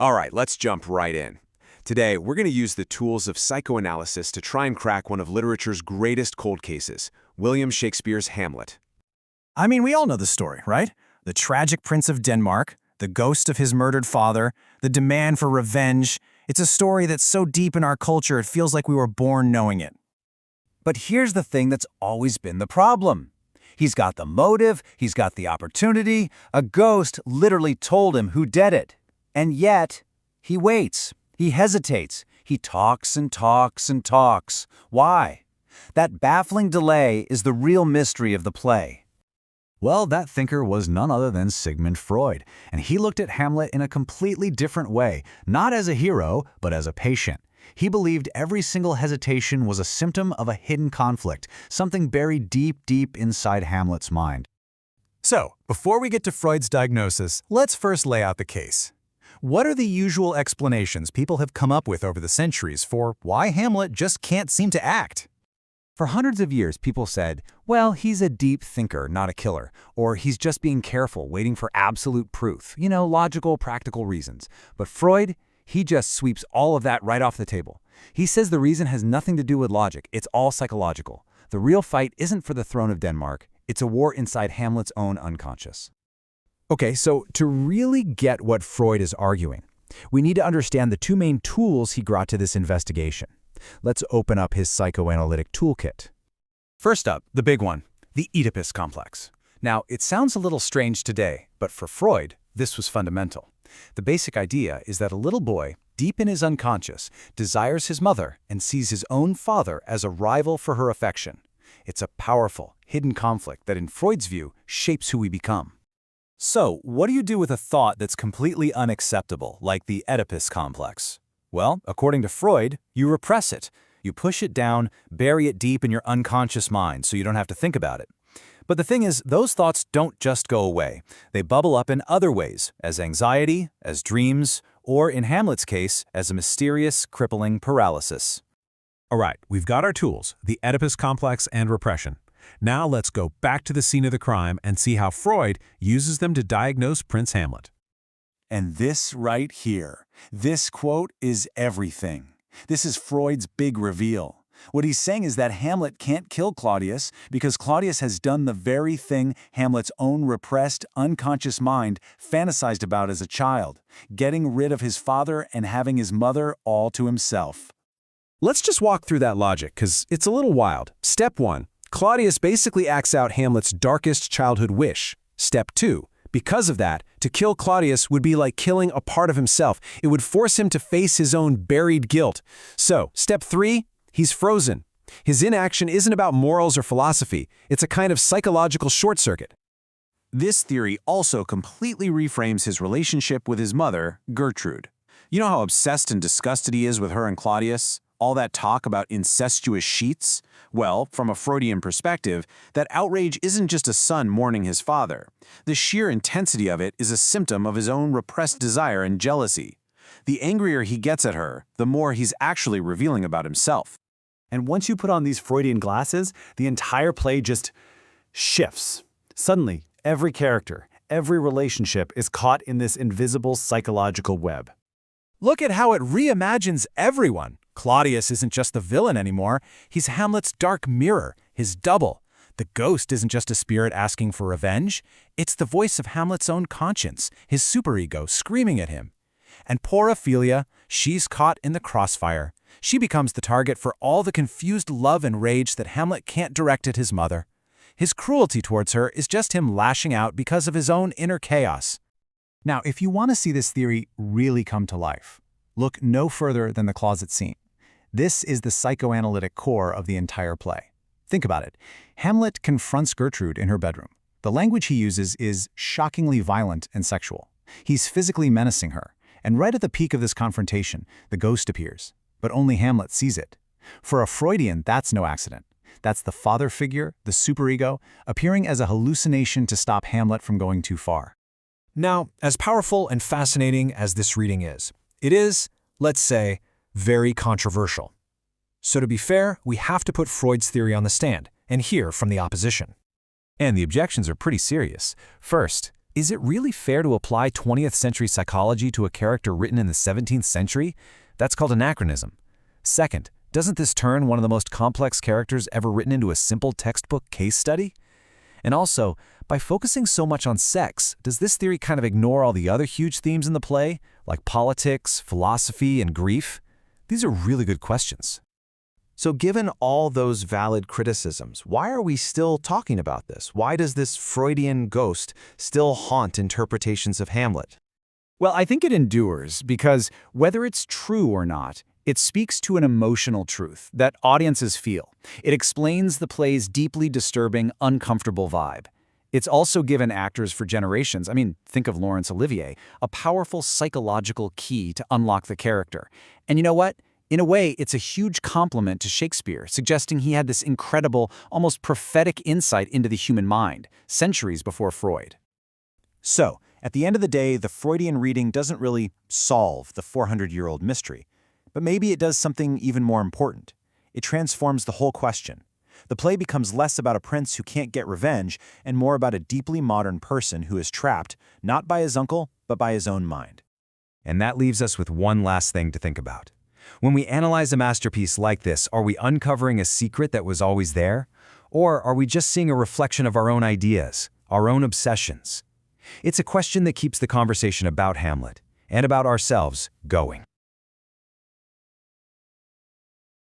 All right, let's jump right in. Today, we're going to use the tools of psychoanalysis to try and crack one of literature's greatest cold cases, William Shakespeare's Hamlet. I mean, we all know the story, right? The tragic Prince of Denmark, the ghost of his murdered father, the demand for revenge. It's a story that's so deep in our culture it feels like we were born knowing it. But here's the thing that's always been the problem. He's got the motive, he's got the opportunity. A ghost literally told him who did it. And yet, he waits, he hesitates, he talks and talks and talks. Why? That baffling delay is the real mystery of the play. Well, that thinker was none other than Sigmund Freud, and he looked at Hamlet in a completely different way, not as a hero, but as a patient. He believed every single hesitation was a symptom of a hidden conflict, something buried deep, deep inside Hamlet's mind. So, before we get to Freud's diagnosis, let's first lay out the case. What are the usual explanations people have come up with over the centuries for why Hamlet just can't seem to act? For hundreds of years, people said, well, he's a deep thinker, not a killer, or he's just being careful, waiting for absolute proof, logical, practical reasons. But Freud, he just sweeps all of that right off the table. He says the reason has nothing to do with logic, it's all psychological. The real fight isn't for the throne of Denmark, it's a war inside Hamlet's own unconscious. Okay, so to really get what Freud is arguing, we need to understand the two main tools he brought to this investigation. Let's open up his psychoanalytic toolkit. First up, the big one, the Oedipus Complex. Now, it sounds a little strange today, but for Freud, this was fundamental. The basic idea is that a little boy, deep in his unconscious, desires his mother and sees his own father as a rival for her affection. It's a powerful, hidden conflict that in Freud's view shapes who we become. So, what do you do with a thought that's completely unacceptable, like the Oedipus Complex? Well, according to Freud, you repress it. You push it down, bury it deep in your unconscious mind so you don't have to think about it. But the thing is, those thoughts don't just go away. They bubble up in other ways, as anxiety, as dreams, or in Hamlet's case, as a mysterious, crippling paralysis. All right, we've got our tools, the Oedipus Complex and repression. Now let's go back to the scene of the crime and see how Freud uses them to diagnose Prince Hamlet. And this right here, this quote is everything. This is Freud's big reveal. What he's saying is that Hamlet can't kill Claudius because Claudius has done the very thing Hamlet's own repressed, unconscious mind fantasized about as a child, getting rid of his father and having his mother all to himself. Let's just walk through that logic, because it's a little wild. Step 1. Claudius basically acts out Hamlet's darkest childhood wish. Step 2. Because of that, to kill Claudius would be like killing a part of himself. It would force him to face his own buried guilt. So, step 3, he's frozen. His inaction isn't about morals or philosophy. It's a kind of psychological short circuit. This theory also completely reframes his relationship with his mother, Gertrude. You know how obsessed and disgusted he is with her and Claudius? All that talk about incestuous sheets? Well, from a Freudian perspective, that outrage isn't just a son mourning his father. The sheer intensity of it is a symptom of his own repressed desire and jealousy. The angrier he gets at her, the more he's actually revealing about himself. And once you put on these Freudian glasses, the entire play just shifts. Suddenly, every character, every relationship is caught in this invisible psychological web. Look at how it reimagines everyone. Claudius isn't just the villain anymore, he's Hamlet's dark mirror, his double. The ghost isn't just a spirit asking for revenge, it's the voice of Hamlet's own conscience, his superego screaming at him. And poor Ophelia, she's caught in the crossfire. She becomes the target for all the confused love and rage that Hamlet can't direct at his mother. His cruelty towards her is just him lashing out because of his own inner chaos. Now, if you want to see this theory really come to life, look no further than the closet scene. This is the psychoanalytic core of the entire play. Think about it. Hamlet confronts Gertrude in her bedroom. The language he uses is shockingly violent and sexual. He's physically menacing her, and right at the peak of this confrontation, the ghost appears. But only Hamlet sees it. For a Freudian, that's no accident. That's the father figure, the superego, appearing as a hallucination to stop Hamlet from going too far. Now, as powerful and fascinating as this reading is, it is, let's say, very controversial. So to be fair, we have to put Freud's theory on the stand and hear from the opposition. And the objections are pretty serious. First, Is it really fair to apply 20th century psychology to a character written in the 17th century? That's called anachronism. Second, doesn't this turn one of the most complex characters ever written into a simple textbook case study? And also, by focusing so much on sex, does this theory kind of ignore all the other huge themes in the play, like politics, philosophy, and grief? These are really good questions. So given all those valid criticisms, why are we still talking about this? Why does this Freudian ghost still haunt interpretations of Hamlet? Well, I think it endures because whether it's true or not, it speaks to an emotional truth that audiences feel. It explains the play's deeply disturbing, uncomfortable vibe. It's also given actors for generations, think of Laurence Olivier, a powerful psychological key to unlock the character. And you know what? In a way, it's a huge compliment to Shakespeare, suggesting he had this incredible, almost prophetic insight into the human mind, centuries before Freud. So, at the end of the day, the Freudian reading doesn't really solve the 400-year-old mystery. But maybe it does something even more important. It transforms the whole question. The play becomes less about a prince who can't get revenge and more about a deeply modern person who is trapped, not by his uncle, but by his own mind. And that leaves us with one last thing to think about. When we analyze a masterpiece like this, are we uncovering a secret that was always there? Or are we just seeing a reflection of our own ideas, our own obsessions? It's a question that keeps the conversation about Hamlet and about ourselves going.